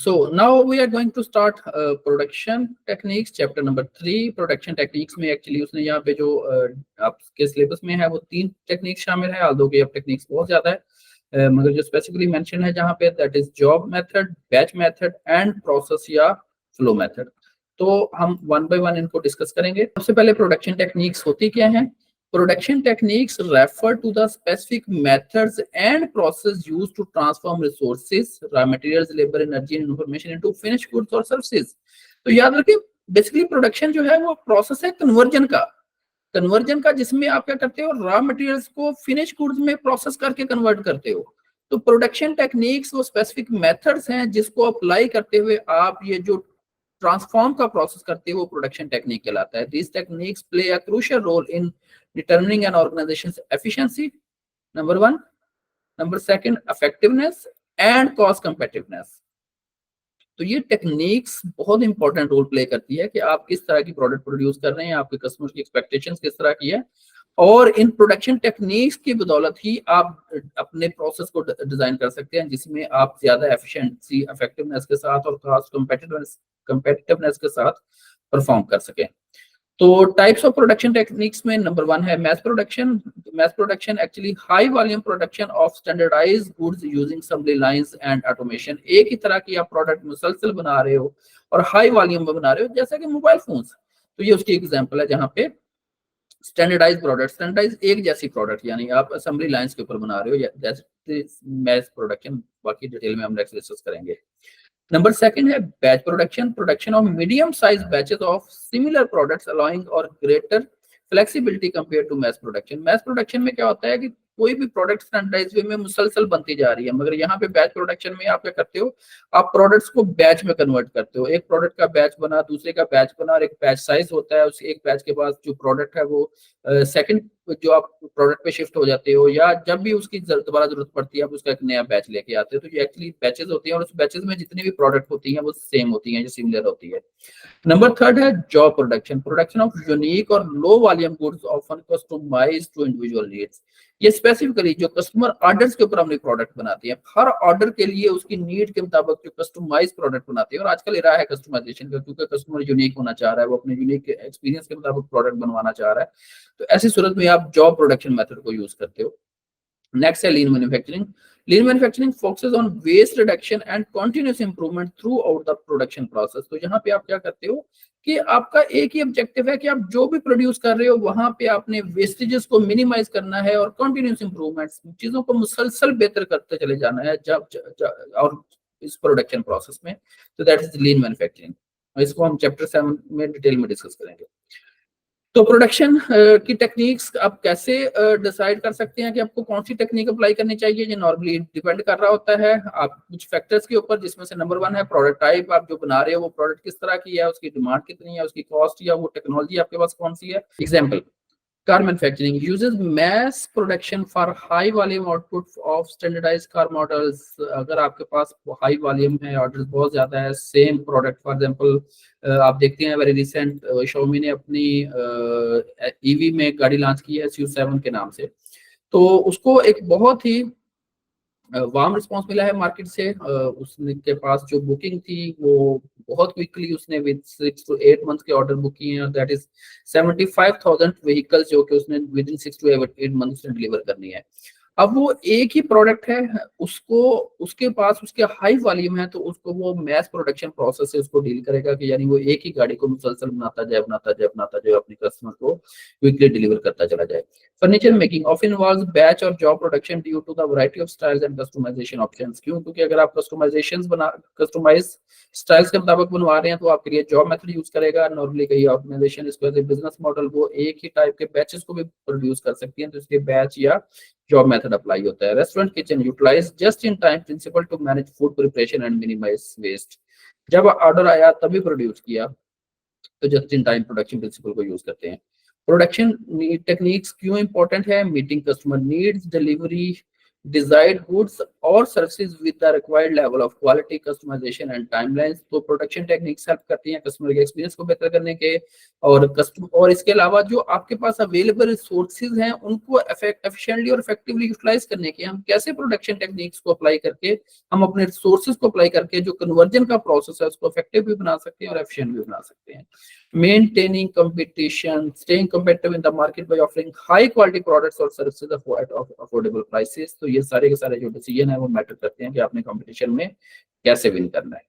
So now we are going to start production techniques, chapter number 3. Production techniques में actually उसने यहाँ पे जो आपके सिलेबस में है वो 3 टेक्निक्स शामिल है, although कि अब टेक्निक्स बहुत ज्यादा है, मगर जो स्पेसिफिकली मेंशन है जहाँ पे that is job method, batch method and process या फ्लो मेथड। तो हम वन बाय वन इनको डिस्कस करेंगे। सबसे पहले प्रोडक्शन टेक्निक्स होती क्या हैं? Production techniques refer to the specific methods and process used to transform resources, raw materials, labor, energy and information into finished goods or services. तो याद रखिए बेसिकली प्रोडक्शन जो है वो प्रोसेस है कन्वर्जन का जिसमें आप क्या करते हो, रॉ मटेरियल्स को फिनिश गुड्स में प्रोसेस करके कन्वर्ट करते हो। तो प्रोडक्शन टेक्निक्स वो स्पेसिफिक मेथड्स हैं जिसको अप्लाई करते हुए आप ये जो ट्रांसफॉर्म का प्रोसेस करते हो वो प्रोडक्शन टेक्निक कहलाता है। This techniques play a crucial role in determining an organization's efficiency, number 1, number 2 effectiveness and cost competitiveness। तो ये टेक्निक्स बहुत इंपॉर्टेंट रोल प्ले करती है कि आप किस तरह की प्रोडक्ट प्रोड्यूस कर रहे हैं, आपके कस्टमर्स की एक्सपेक्टेशंस किस तरह की है, और इन प्रोडक्शन टेक्निक्स की बदौलत ही आप अपने प्रोसेस को डिजाइन कर सकते हैं जिसमें आप ज्यादा एफिशिएंसी, इफेक्टिवनेस के साथ और कॉस्ट कंपेटिटिवनेस के साथ परफॉर्म कर सकें। तो टाइप्स ऑफ प्रोडक्शन टेक्निक्स में नंबर 1 है mass production. Mass production actually high volume production of standardised goods using assembly lines and automation. एक ही तरह की आप प्रोडक्ट मुसलसल बना रहे हो और हाई वॉल्यूम में बना रहे हो, जैसा कि मोबाइल फोन्स। तो ये उसकी एग्जांपल है जहाँ पे स्टैंडर्डाइज प्रोडक्ट, स्टैंडर्डाइज एक जैसी प्रोडक्ट यानी आप असेंबली लाइंस के ऊपर बना रहे हो, दैट्स मैस प्रोडक्शन। बाकी डिटेल में हम नेक्स्ट डिस्कस करेंगे। Number 2 है batch production. Production of medium size batches of similar products allowing और greater flexibility compare to mass production. Mass production में क्या होता है कि कोई भी प्रोडक्ट स्टैंडर्डाइज वे में मुसलसल बनती जा रही है, मगर यहाँ पे बैच प्रोडक्शन में आप क्या करते हो, आप प्रोडक्ट्स को बैच में कन्वर्ट करते हो। एक प्रोडक्ट का बैच बना, दूसरे का बैच बना, और एक बैच साइज होता है। उस एक बैच के बाद जो प्रोडक्ट है वो सेकंड जो आप प्रोडक्ट पे शिफ्ट हो जाते हो, या जब भी उसकी दोबारा जरूरत पड़ती है आप उसका एक नया बैच लेके आते हो। तो ये एक्चुअली बैचेस होती हैं और उस बैचेस में जितनी भी प्रोडक्ट होती हैं वो सेम होती हैं, जो सिमिलर होती है। नंबर 3 है job production. Production of unique और low volume goods often customised to individual needs. ये स्पेसिफिकली जो कस्टमर ऑर्डर्स के ऊपर हमने प्रोडक्ट बनाते हैं, हर ऑर्डर के लिए उसकी नीड के मुताबिक जो कस्टमाइज प्रोडक्ट बनाते हैं। और आजकल एरा है कस्टमाइजेशन का, क्योंकि कस्टमर यूनिक होना चाह रहा है, वो अपने यूनिक एक्सपीरियंस के मुताबिक प्रोडक्ट बनवाना चाह रहा है। तो ऐसी सूरत में आप जॉब प्रोडक्शन मेथड को यूज करते हो। नेक्स्ट है lean manufacturing. Lean manufacturing focuses on waste reduction and continuous improvement throughout the production process. तो यहाँ पे आप क्या करते हो कि आपका एक ही ऑब्जेक्टिव है कि आप जो भी प्रोड्यूस कर रहे हो वहां पे आपने वेस्टेजेस को मिनिमाइज करना है और कंटीन्यूअस इंप्रूवमेंट्स, चीजों को मुसलसल बेहतर करते चले जाना है और इस प्रोडक्शन प्रोसेस में। तो दैट इज लीन मैन्युफैक्चरिंग। इसको हम चैप्टर 7 में डिटेल में डिस्कस करेंगे। तो प्रोडक्शन की टेक्निक्स आप कैसे डिसाइड कर सकते हैं कि आपको कौन सी टेक्निक अप्लाई करनी चाहिए? ये नॉर्मली डिपेंड कर रहा होता है आप कुछ फैक्टर्स के ऊपर, जिसमें से नंबर 1 है प्रोडक्ट टाइप। आप जो बना रहे हो वो प्रोडक्ट किस तरह की है, उसकी डिमांड कितनी है, उसकी कॉस्ट या वो टेक्नोलॉजी आपके पास कौन सी है। Example, car manufacturing uses mass production for high volume output of standardized car models। अगर आपके पास हाई वॉल्यूम है, ऑर्डर बहुत ज्यादा है, सेम प्रोडक्ट, फॉर एग्जांपल आप देखते हैं वेरी रिसेंट Xiaomi ने अपनी ईवी में गाड़ी लॉन्च की है SU7 के नाम से। तो उसको एक बहुत ही वार्म रिस्पांस मिला है मार्केट से। उसके पास जो बुकिंग थी वो बहुत क्विकली उसने विद 6 to 8 मंथ्स के ऑर्डर बुक किए हैं। दैट इज 75,000 व्हीकल्स जो कि उसने विद इन 6 to 8 मंथ्स में डिलीवर करनी है। अब वो एक ही प्रोडक्ट है, उसको उसके पास उसके हाई वॉल्यूम है, तो उसको वो मैस प्रोडक्शन प्रोसेस से उसको डील करेगा कि यानी वो एक ही गाड़ी को मुसलसल बनाता जाए अपने कस्टमर को क्विकली डिलीवर करता चला जाए। Furniture making often involves batch और job production due to the variety of styles and customisation options. क्यों? क्योंकि अगर आप कस्टमाइज स्टाइल्स के मुताबिक बनवा रहे हैं तो आपके लिए जॉब मेथड यूज करेगा। नॉर्मली कई ऑर्गेनाइजेशन इसको एज ए बिजनेस मॉडल वो एक ही टाइप के बैचेस को भी प्रोड्यूस कर सकती हैं, तो इसलिए बैच या जॉब मेथड अप्लाई होता है। Restaurant kitchen utilise just in time principle to manage food preparation and minimise waste. जब ऑर्डर आया तभी प्रोड्यूस किया, तो just in time production principle को यूज करते हैं। प्रोडक्शन टेक्निक्स क्यों इंपॉर्टेंट है? Meeting customer needs, delivery desired goods और services with the required level of quality, customisation and timelines. तो प्रोडक्शन टेक्निक्स हेल्प करती हैं कस्टमर के एक्सपीरियंस को बेहतर करने के, और इसके अलावा जो आपके पास अवेलेबल रिसोर्सेज हैं उनको एफिशिएंटली और इफेक्टिवली यूटिलाइज करने के, हम कैसे प्रोडक्शन टेक्निक्स को अप्लाई करके हम अपने रिसोर्सेज को अप्लाई करके जो कन्वर्जन का प्रोसेस है उसको इफेक्टिव भी बना सकते हैं और एफिशिएंट भी बना सकते हैं। Maintaining competition, staying competitive in the market by offering high quality products or services at affordable prices। तो ये सारे के सारे जो डिसीजन है वो मैटर करते हैं कि आपने कंपटीशन में कैसे विन करना है।